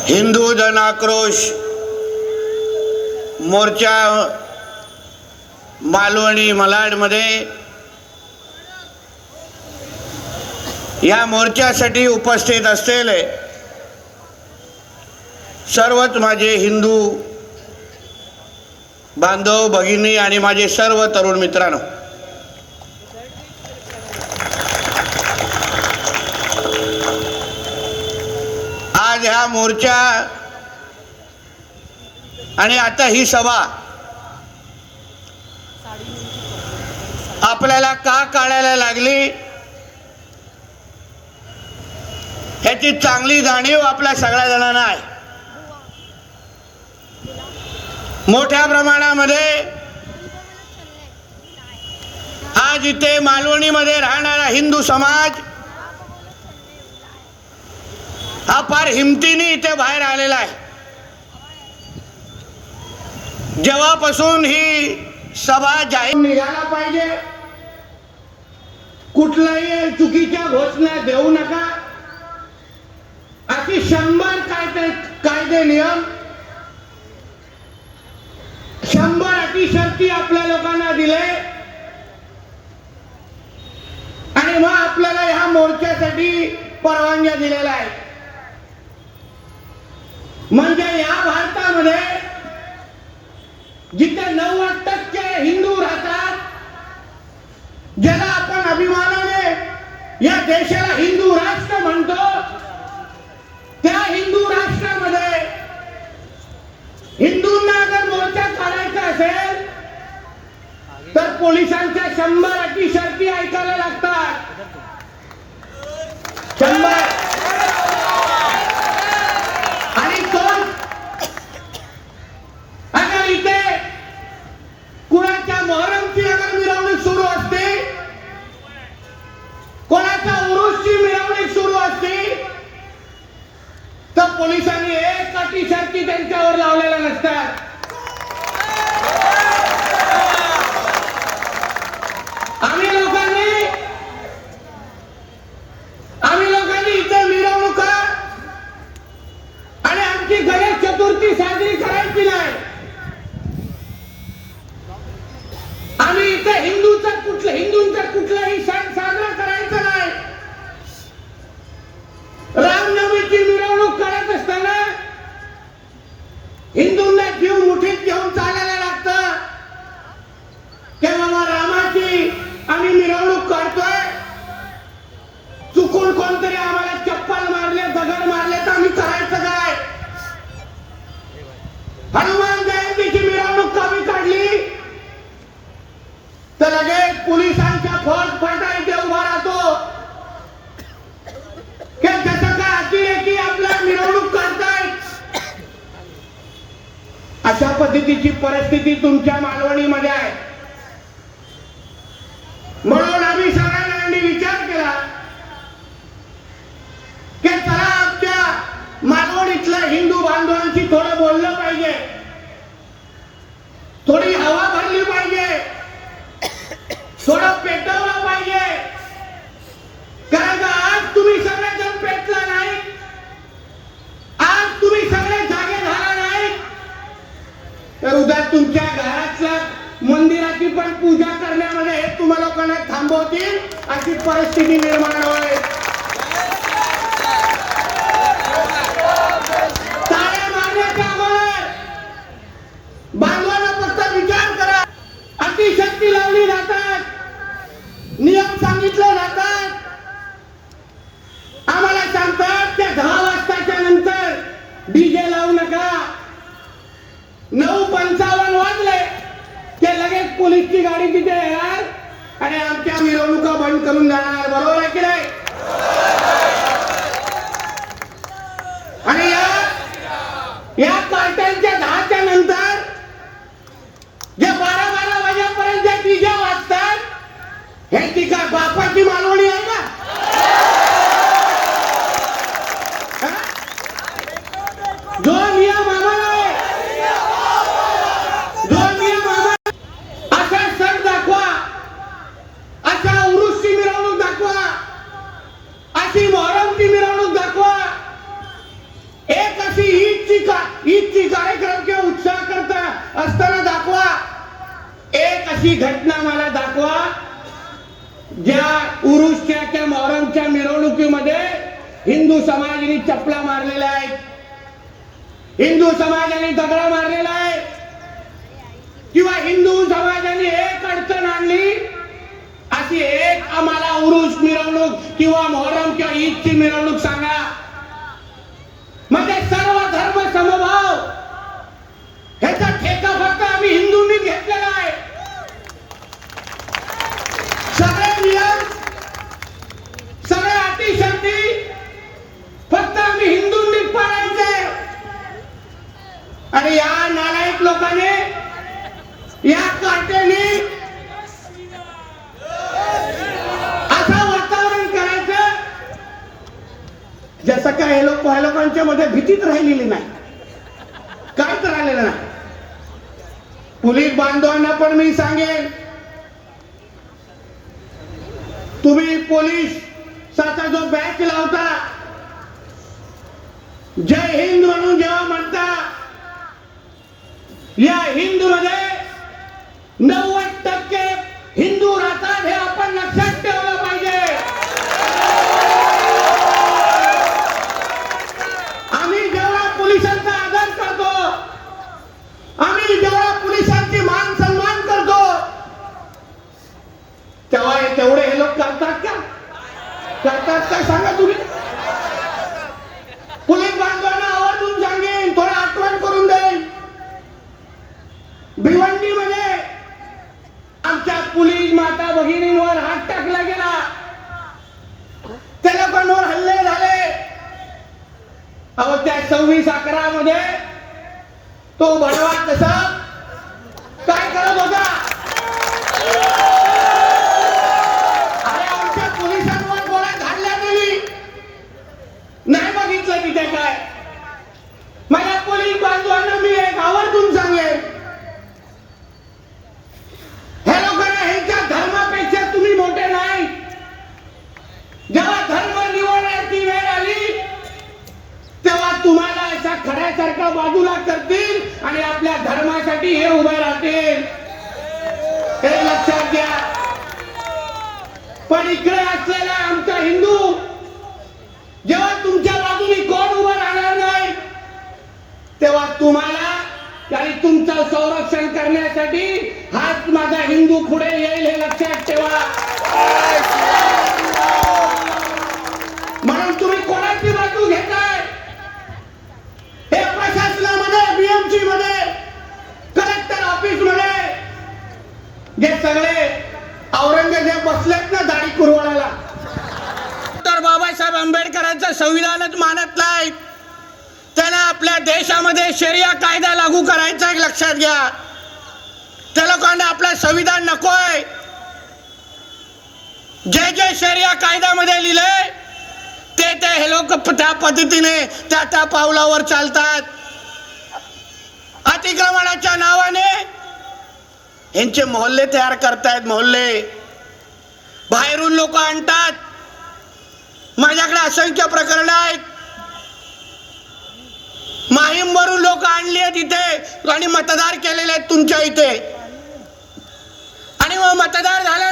हिंदू जन आक्रोश मोर्चा मालवणी मलाडमध्ये या मोर्चासाठी उपस्थित असलेले सर्वच माझे हिंदू बांधव भगिनी आणि माझे सर्व तरुण मित्रांनो, आज ह्या मोर्चा आणि आता ही सभा आपल्याला का काढायला लागली ह्याची चांगली जाणीव आपल्या सगळ्या जणांना आहे. मोठ्या प्रमाणामध्ये आज इथे मालवणीमध्ये राहणारा हिंदू समाज हा फार हिमतीने इथे बाहेर आलेला आहे. जेव्हापासून ही सभा जाहीर निघाला पाहिजे, कुठल्याही चुकीच्या घोषणा देऊ नका अशी 100 कायदे नियम 100 अटी शर्ती आपल्या लोकांना दिले आणि मग आपल्याला ह्या मोर्चासाठी परवानग्या दिलेल्या आहेत. म्हणजे या भारतामध्ये जिथे 90% हिंदू राहतात, ज्याला आपण अभिमानाने या देशाला हिंदू राष्ट्र म्हणतो, त्या हिंदू राष्ट्रामध्ये हिंदूंना अगर मोर्चा काढायचा असेल तर पोलिसांच्या 100 अटी शर्ती ऐकायला लागतात. 100 आणि अगर इथे कुणाच्या मोहरमची अगर मिरवणूक सुरू असते, कोणाच्या उरूसची मिरवणूक सुरू असते, तर पोलिसांनी एक अटी शर्ती त्यांच्यावर लावलेल्या नसतात. आम्ही लोकांनी इथे मिरवणुका आणि आमची गणेश चतुर्थी साजरी करायची नाही. आम्ही इथे हिंदूंचा कुठलाही सण साजरा करायचा नाही. रामनवमीची मिरवणूक करत असताना हिंदूंना जीव मुठीत घेऊन चालायला लागतं की बाबा रामाची आम्ही मिरवणूक काढतोय, चुकून कोणतरी आम्हाला चप्पल मारले, दगड मारले तर आम्ही करायचं काय? हनुमान जयंतीची मिरवणूक कमी काढली तर लगेच पोलिसांच्या फौजफाटा इथे उभा राहतो की त्याचं काय अतिरेकी आपल्या मिरवणूक काढतायत. अशा पद्धतीची परिस्थिती तुमच्या मालवणीमध्ये आहे. म्हणून आम्ही सगळ्यांनी विचार केला की चला आमच्या मालवणीतल्या हिंदू बांधवांशी थोडं बोललं पाहिजे, थोडी हवा भरली पाहिजे, थोडं पेटवलं पाहिजे. कारण का आज तुम्ही सगळेजण पेटला नाही, आज तुम्ही सगळे जागे झाला नाही तर उद्या तुमच्या घरातल्या मंदिराची पण पूजा करण्यामध्ये हे तुम्हा लोकांना थांबवतील अशी परिस्थिती निर्माण होईल. टाळ्या मारण्याच्या अगोदर बांधवांना फक्त विचार करा. अतिशक्ती लावली जातात, नियम सांगितले जातात, आम्हाला सांगतात त्या 10 वाजताच्या नंतर डीजे लावू नका. 9:55 वाजले की लगेच पोलीसची गाडी तिथे येणार आणि आमच्या मिरवणुका बंद करून जाणार. बरोबर आहे की नाही? आणि या कार्टेलच्या 10च्या नंतर जे 12 वाजेपर्यंत डीजे वाजतात, हे ती काय बापाची मालवणी आहे का? जो नियम आम्हाला असा सण दाखवा, अशा उरूसची मिरवणूक दाखवा, अशी मोहरमची मिरवणूक दाखवा, एक अशी असताना दाखवा, एक अशी घटना मला दाखवा ज्या उरुसच्या त्या मोहरमच्या मिरवणुकीमध्ये हिंदू समाजाने चपला मारलेल्या आहेत, हिंदू समाजाने दगडा मारलेला आहे, किंवा हिंदू समाजाने एक अडचण आणली अशी एक आम्हाला उरुस मिरवणूक किंवा मोहरम किंवा ईदची मिरवणूक सांगा. म्हणजे सर्व धर्म समभाव ह्याचा ठेका फक्त आम्ही हिंदूंनी घेतलेला आहे. सगळे नियम, सगळे अटी शर्ती फक्त आम्ही हिंदूंनी पाळायचे. आणि या नालायक लोकांनी, या कार्टेने असं वातावरण करायचं जसं काय हे लोकांच्या मध्ये भीतीच राहिलेली नाही, काहीच राहिलेलं नाही. पोलीस बांधवांना पण मी सांगेन, तुम्ही पोलिसाचा जो बॅच लावता, जय हिंद म्हणून जेव्हा म्हणता, या हिंदू मध्ये 90% हिंदू राहतात हे आपण लक्षात ठेवलं पाहिजे. आम्ही जेव्हा पोलिसांचा आदर करतो, आम्ही जेव्हा पोलिसांची मान सन्मान करतो, तेव्हा तेवढे हे लोक करतात का? करतात का सांगा तुम्ही? पोलीस बांधवांना आवर्जून सांगेन, थोडं आठवण करून देईन. भिवंडीमध्ये आमच्या पोलीस माता भगिनींवर हात टाकला गेला, त्या लोकांवर हल्ले झाले. अहो त्या 26/11 मध्ये तो भडवा कसा काय करत होता? अरे आमच्या पोलिसांवर गोळ्या झाडल्या गेली, नाही बघितलं तिथे काय. माझ्या पोलीस बांधवांना मी एक आवर्जून सांगेन, हे लोकांना ह्यांच्या धर्मापेक्षा तुम्ही मोठे नाही. जेव्हा धर्म निवडण्याची वेळ आली तेव्हा तुम्हाला अशा खड्यासारखा बाजूला करतील आणि आपल्या धर्मासाठी हे उभे राहतील, हे लक्षात घ्या. पण इकडे असलेला आमचा हिंदू जेव्हा तुमच्या बाजूने कोण उभं राहणार नाही तेव्हा तुम्हाला आणि तुमचं संरक्षण करण्यासाठी हाच माझा हिंदू पुढे येईल, हे लक्षात ठेवा. म्हणून तुम्ही कोणाची बाजू घेताय? हे प्रशासनामध्ये, बीएमसी मध्ये, कलेक्टर ऑफिस मध्ये जे सगळे औरंगजेब बसलेत ना दाढी कुरवाळाला, तर बाबासाहेब आंबेडकरांचं संविधानच मानत नाही. त्यांना आपल्या देशामध्ये शरिया कायदा लागू करायचा आहे, लक्षात घ्या. त्या लोकांना आपलं संविधान नकोय. जे जे शरिया कायद्यामध्ये लिहिलंय ते हे लोक त्या पद्धतीने त्या पावलावर चालतात. अतिक्रमणाच्या नावाने यांचे मोहल्ले तयार करतायत, मोहल्ले बाहेरून लोक आणतात. माझ्याकडे असंख्य प्रकरण आहेत. माहीमवरून लोक आणली आहेत इथे आणि मतदार केलेले आहेत तुमच्या इथे, आणि मग मतदार झाले